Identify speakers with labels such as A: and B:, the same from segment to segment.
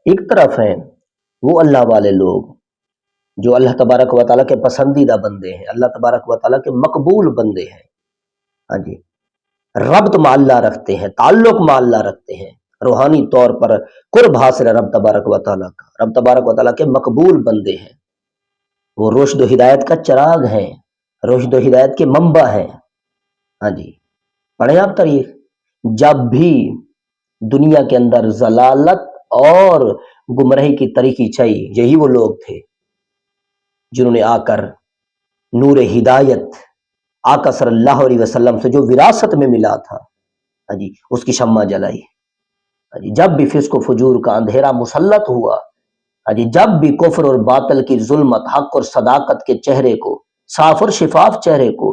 A: ایک طرف ہیں وہ اللہ والے لوگ جو اللہ تبارک و تعالیٰ کے پسندیدہ بندے ہیں، اللہ تبارک و تعالیٰ کے مقبول بندے ہیں، ہاں جی، ربط مع اللہ رکھتے ہیں، تعلق مع اللہ رکھتے ہیں، روحانی طور پر قرب حاصل ہے رب تبارک و تعالیٰ کا، رب تبارک و تعالیٰ کے مقبول بندے ہیں، وہ روشد و ہدایت کا چراغ ہیں، روشد و ہدایت کے منبع ہیں۔ ہاں جی، پڑھیں آپ تاریخ، جب بھی دنیا کے اندر ضلالت اور گمراہی کی تاریخی چاہی، یہی وہ لوگ تھے جنہوں نے آ کر نور ہدایت آقا صلی اللہ علیہ وسلم سے جو وراثت میں ملا تھا، ہاں جی، اس کی شمع جلائی۔ ہاں جی، جب بھی فسق و فجور کا اندھیرا مسلط ہوا، ہاں جی، جب بھی کفر اور باطل کی ظلمت حق اور صداقت کے چہرے کو، صاف اور شفاف چہرے کو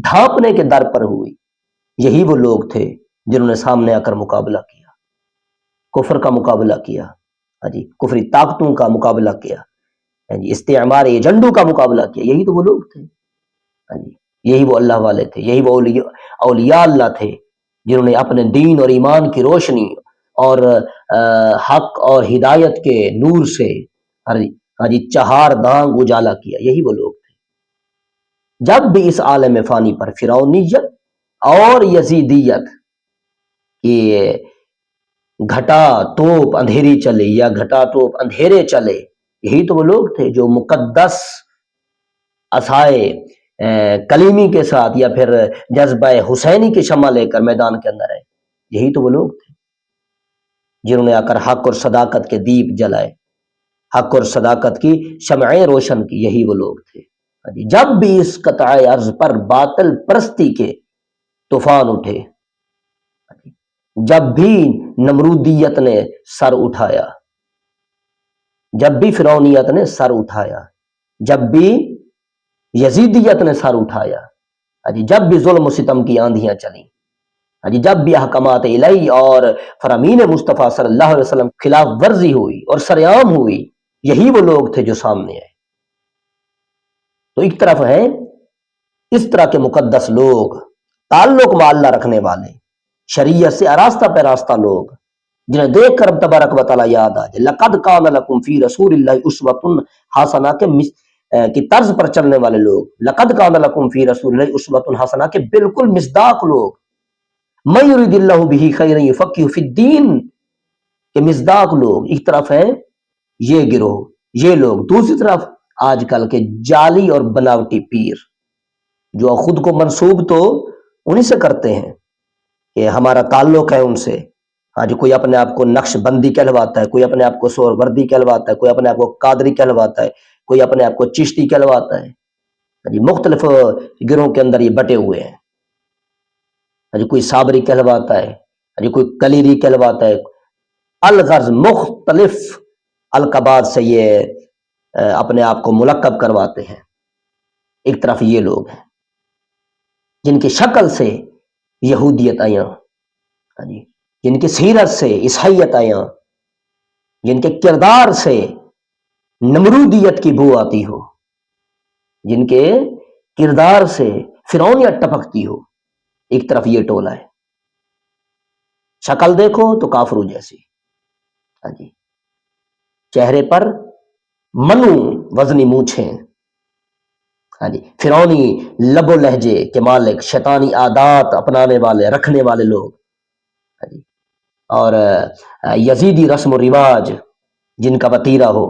A: ڈھانپنے کے در پر ہوئی، یہی وہ لوگ تھے جنہوں نے سامنے آ کر مقابلہ کیا، کفر کا مقابلہ کیا، ہاں جی، کفری طاقتوں کا مقابلہ کیا، ہاں جی، استعمار ایجنڈوں کا مقابلہ کیا، یہی تو وہ لوگ تھے۔ ہاں جی، یہی وہ اللہ والے تھے، یہی وہ اولیاء اللہ تھے جنہوں نے اپنے دین اور ایمان کی روشنی اور حق اور ہدایت کے نور سے ہاں جی چہار دانگ اجالا کیا، یہی وہ لوگ تھے۔ جب بھی اس عالم فانی پر فرعونیت اور یزیدیت کی گھٹا توپ اندھیری چلے یا گھٹا توپ اندھیرے چلے، یہی تو وہ لوگ تھے جو مقدس عصائے کلیمی کے ساتھ یا پھر جذبہ حسینی کی شمع لے کر میدان کے اندر آئے، یہی تو وہ لوگ تھے جنہوں نے آ کر حق اور صداقت کے دیپ جلائے، حق اور صداقت کی شمعیں روشن کی، یہی وہ لوگ تھے۔ جب بھی اس قطع ارض پر باطل پرستی کے طوفان اٹھے، جب بھی نمرودیت نے سر اٹھایا، جب بھی فرعونیت نے سر اٹھایا، جب بھی یزیدیت نے سر اٹھایا، جب بھی ظلم و ستم کی آندھیاں چلیں، جب بھی احکامات الہی اور فرامین مصطفیٰ صلی اللہ علیہ وسلم خلاف ورزی ہوئی اور سرعام ہوئی، یہی وہ لوگ تھے جو سامنے آئے۔ تو ایک طرف ہیں اس طرح کے مقدس لوگ، تعلق مع اللہ رکھنے والے، شریعت سے آراستہ پیراستہ لوگ، جنہیں دیکھ کر رب تبارک و تعالیٰ یاد آ جائے، لقد کان لکم فی رسول اللہ اسوۃ حسنہ کی طرز پر چلنے والے لوگ، لقد کان لکم فی رسول اللہ اسوۃ حسنہ کے بالکل مصداق لوگ، من یرید اللہ بہ خیرا یفقہہ فی الدین کے مصداق لوگ۔ ایک طرف ہیں یہ گروہ، یہ لوگ، دوسری طرف آج کل کے جعلی اور بناوٹی پیر جو خود کو منسوب تو انہی سے کرتے ہیں کہ ہمارا تعلق ہے ان سے، ہاں جی، کوئی اپنے آپ کو نقش بندی کہلواتا ہے، کوئی اپنے آپ کو سور وردی کہلواتا ہے، کوئی اپنے آپ کو قادری کہلواتا ہے، کوئی اپنے آپ کو چشتی کہلواتا ہے، ہاں جی، مختلف گروہوں کے اندر یہ بٹے ہوئے ہیں، ہاں جی، کوئی صابری کہلواتا ہے، ہاں جی، کوئی کلیری کہلواتا ہے، الغرض مختلف القابات سے یہ اپنے آپ کو ملقب کرواتے ہیں۔ ایک طرف یہ لوگ ہیں جن کی شکل سے یہودیت آیا، جن کی سیرت سے عیسائیت آیا، جن کے کردار سے نمرودیت کی بو آتی ہو، جن کے کردار سے فرعونیت ٹپکتی ہو، ایک طرف یہ ٹولہ ہے۔ شکل دیکھو تو کافروں جیسی، ہاں جی، چہرے پر منو وزنی مونچھیں، ہاں جی، فرعونی لب و لہجے کے مالک، شیطانی عادات اپنانے والے رکھنے والے لوگ، ہاں جی، اور یزیدی رسم و رواج جن کا وتیرہ ہو،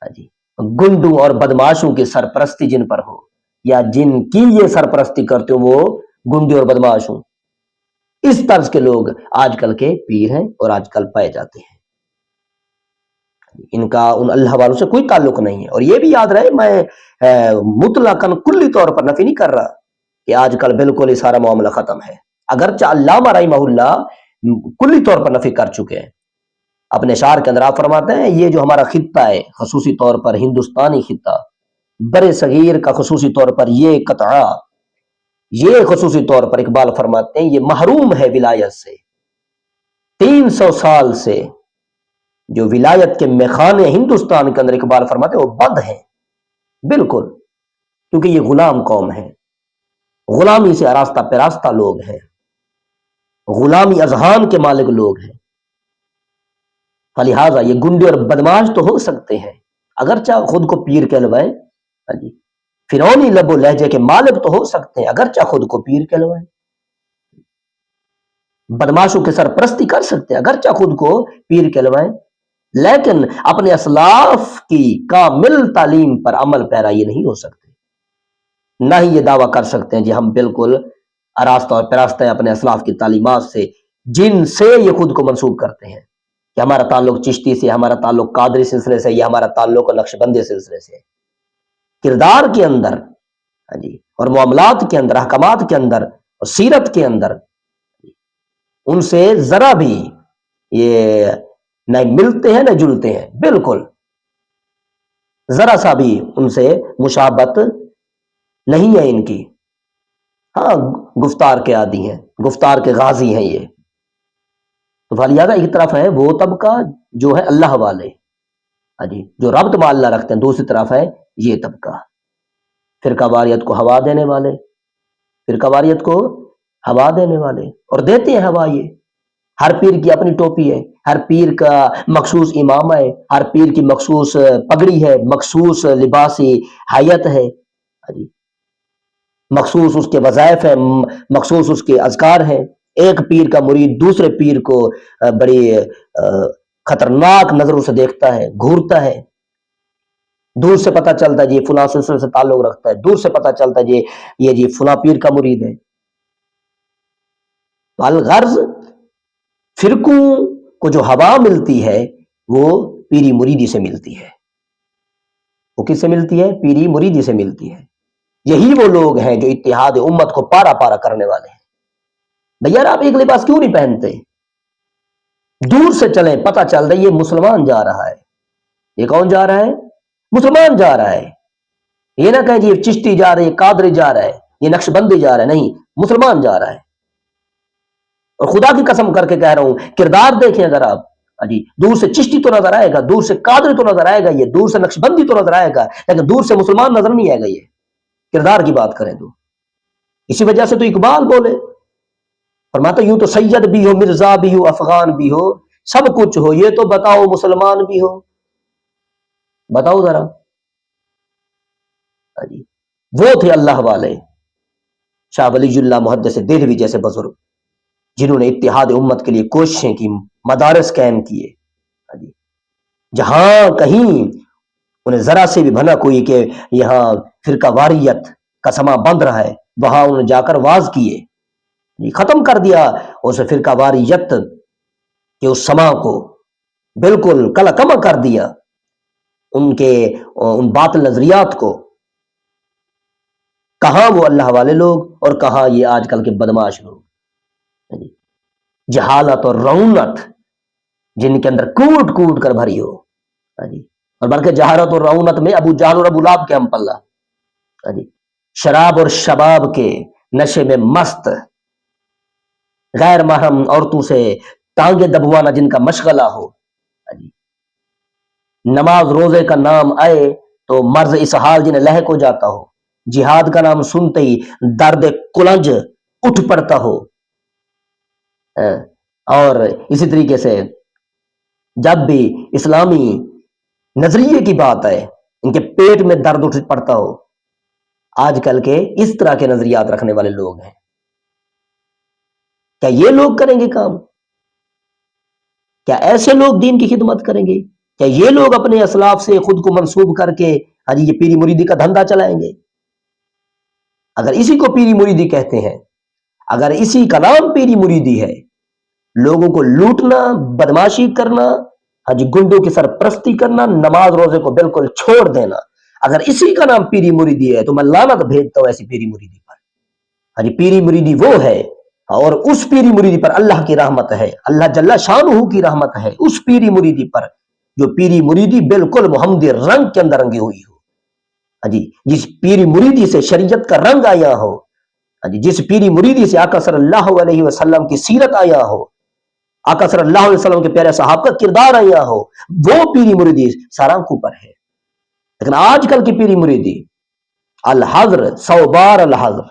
A: ہاں جی، گنڈوں اور بدماشوں کی سرپرستی جن پر ہو، یا جن کی یہ سرپرستی کرتے ہو وہ گنڈے اور بدماش ہوں، اس طرز کے لوگ آج کل کے پیر ہیں اور آج کل پائے جاتے ہیں۔ ان کا ان اللہ والوں سے کوئی تعلق نہیں ہے۔ اور یہ بھی یاد رہے، میں مطلقاً کلی طور پر نفی نہیں کر رہا کہ آج کل بالکل یہ سارا معاملہ ختم ہے، اگرچہ علامہ رحمہ اللہ کلی طور پر نفی کر چکے ہیں۔ اپنے اشعار کے اندر آپ فرماتے ہیں یہ جو ہمارا خطہ ہے، خصوصی طور پر ہندوستانی خطہ، بر صغیر کا خصوصی طور پر یہ قطعہ، یہ خصوصی طور پر اقبال فرماتے ہیں یہ محروم ہے ولایت سے، 300 سال سے جو ولایت کے میخانے ہندوستان کے اندر اقبال فرماتے ہیں وہ بند ہیں بالکل، کیونکہ یہ غلام قوم ہے، غلامی سے آراستہ پیراستہ لوگ ہیں، غلامی اذہان کے مالک لوگ ہیں۔ فلہٰذا یہ گنڈے اور بدماش تو ہو سکتے ہیں اگرچہ خود کو پیر کہلوائیں، ہاں جی، فرعونی لب و لہجے کے مالک تو ہو سکتے ہیں اگرچہ خود کو پیر کہلوائیں، بدماشوں کے سرپرستی کر سکتے ہیں اگرچہ خود کو پیر کہلوائیں، لیکن اپنے اسلاف کی کامل تعلیم پر عمل پیرا یہ نہیں ہو سکتے، نہ ہی یہ دعویٰ کر سکتے ہیں جی ہم بالکل آراستہ اور پیراستہ ہیں اپنے اسلاف کی تعلیمات سے، جن سے یہ خود کو منسوب کرتے ہیں کہ ہمارا تعلق چشتی سے، ہمارا تعلق قادری سلسلے سے، یا ہمارا تعلق نقش بندی سلسلے سے۔ کردار کے اندر، ہاں جی، اور معاملات کے اندر، احکامات کے اندر اور سیرت کے اندر ان سے ذرا بھی یہ نہ ملتے ہیں نہ جلتے ہیں، بالکل ذرا سا بھی ان سے مشابہت نہیں ہے ان کی۔ ہاں گفتار کے عادی ہیں، گفتار کے غازی ہیں یہ تو فلہٰذا ایک طرف ہے وہ طبقہ جو ہے اللہ والے، ہاں جی، جو ربط مع اللہ رکھتے ہیں، دوسری طرف ہے یہ طبقہ فرقہ واریت کو ہوا دینے والے، فرقہ واریت کو ہوا دینے والے، اور دیتے ہیں ہوا۔ یہ ہر پیر کی اپنی ٹوپی ہے، ہر پیر کا مخصوص امامہ ہے، ہر پیر کی مخصوص پگڑی ہے، مخصوص لباسی حیت ہے، ہاں جی، مخصوص اس کے وظائف ہیں، مخصوص اس کے اذکار ہیں۔ ایک پیر کا مرید دوسرے پیر کو بڑی خطرناک نظروں سے دیکھتا ہے، گھورتا ہے، دور سے پتہ چلتا ہے جی فلاں سلسلے سے تعلق رکھتا ہے، دور سے پتہ چلتا ہے جی یہ جی فلاں پیر کا مرید ہے۔ الغرض فرقوں کو جو ہوا ملتی ہے وہ پیری مریدی سے ملتی ہے۔ وہ کس سے ملتی ہے؟ پیری مریدی سے ملتی ہے۔ یہی وہ لوگ ہیں جو اتحاد امت کو پارا پارا کرنے والے ہیں۔ بھیا آپ ایک لباس کیوں نہیں پہنتے؟ دور سے چلیں پتہ چل رہا ہے یہ مسلمان جا رہا ہے۔ یہ کون جا رہا ہے؟ مسلمان جا رہا ہے۔ یہ نہ کہیں جی یہ چشتی جا رہا ہے، قادری جا رہا ہے، یہ نقش بندی جا رہا ہے، نہیں، مسلمان جا رہا ہے۔ اور خدا کی قسم کر کے کہہ رہا ہوں، کردار دیکھیں اگر آپ، جی دور سے چشتی تو نظر آئے گا، دور سے قادری تو نظر آئے گا، یہ دور سے نقش بندی تو نظر آئے گا، لیکن دور سے مسلمان نظر نہیں آئے گا۔ یہ کردار کی بات کریں تو اسی وجہ سے تو اقبال بولے، فرماتا یوں تو سید بھی ہو، مرزا بھی ہو، افغان بھی ہو، سب کچھ ہو، یہ تو بتاؤ مسلمان بھی ہو۔ بتاؤ ذرا، جی وہ تھے اللہ والے، شاہ ولی اللہ محدث دہلوی جیسے بزرگ، جنہوں نے اتحاد امت کے لیے کوششیں کی، مدارس قائم کیے، جہاں کہیں انہیں ذرا سے بھی بھنک ہوئی کہ یہاں فرقہ واریت کا سما بند رہا ہے، وہاں انہوں نے جا کر واز کیے، ختم کر دیا اس فرقہ واریت کے اس سما کو، بالکل کلا کما کر دیا ان باطل نظریات کو۔ کہاں وہ اللہ والے لوگ اور کہاں یہ آج کل کے بدماش لوگ، جہالت اور رعونت جن کے اندر کوٹ کوٹ کر بھری ہو، اور بلکہ جہالت اور رعونت میں ابو جہل اور ابو لہب کے ہم پلہ، شراب اور شباب کے نشے میں مست، غیر محرم عورتوں سے ٹانگیں دبوانا جن کا مشغلہ ہو، نماز روزے کا نام آئے تو مرض اسحال جنہیں لہک ہو جاتا ہو، جہاد کا نام سنتے ہی درد کلنج اٹھ پڑتا ہو، اور اسی طریقے سے جب بھی اسلامی نظریے کی بات ہے ان کے پیٹ میں درد اٹھ پڑتا ہو۔ آج کل کے اس طرح کے نظریات رکھنے والے لوگ ہیں، کیا یہ لوگ کریں گے کام؟ کیا ایسے لوگ دین کی خدمت کریں گے؟ کیا یہ لوگ اپنے اسلاف سے خود کو منسوب کر کے یہ پیری مریدی کا دھندا چلائیں گے؟ اگر اسی کو پیری مریدی کہتے ہیں، اگر اسی کا نام پیری مریدی ہے، لوگوں کو لوٹنا، بدماشی کرنا، گنڈوں کی سرپرستی کرنا، نماز روزے کو بالکل چھوڑ دینا، اگر اسی کا نام پیری مریدی ہے تو میں لعنت بھیجتا ہوں ایسی پیری مریدی پر۔ پیری مریدی وہ ہے، اور اس پیری مریدی پر اللہ کی رحمت ہے، اللہ جل شانہ کی رحمت ہے اس پیری مریدی پر، جو پیری مریدی بالکل محمدی رنگ کے اندر رنگی ہوئی ہو، جس پیری مریدی سے شریعت کا رنگ آیا ہو، جس پیری مریدی سے آقا صلی اللہ علیہ وسلم کی سیرت آیا ہو، آقا صلی اللہ علیہ وسلم کے پیارے صحابہ کا کردار آیا ہو، وہ پیری مریدی سارا اوپر ہے۔ لیکن آج کل کی پیری مریدی الحذر 100 بار الحذر،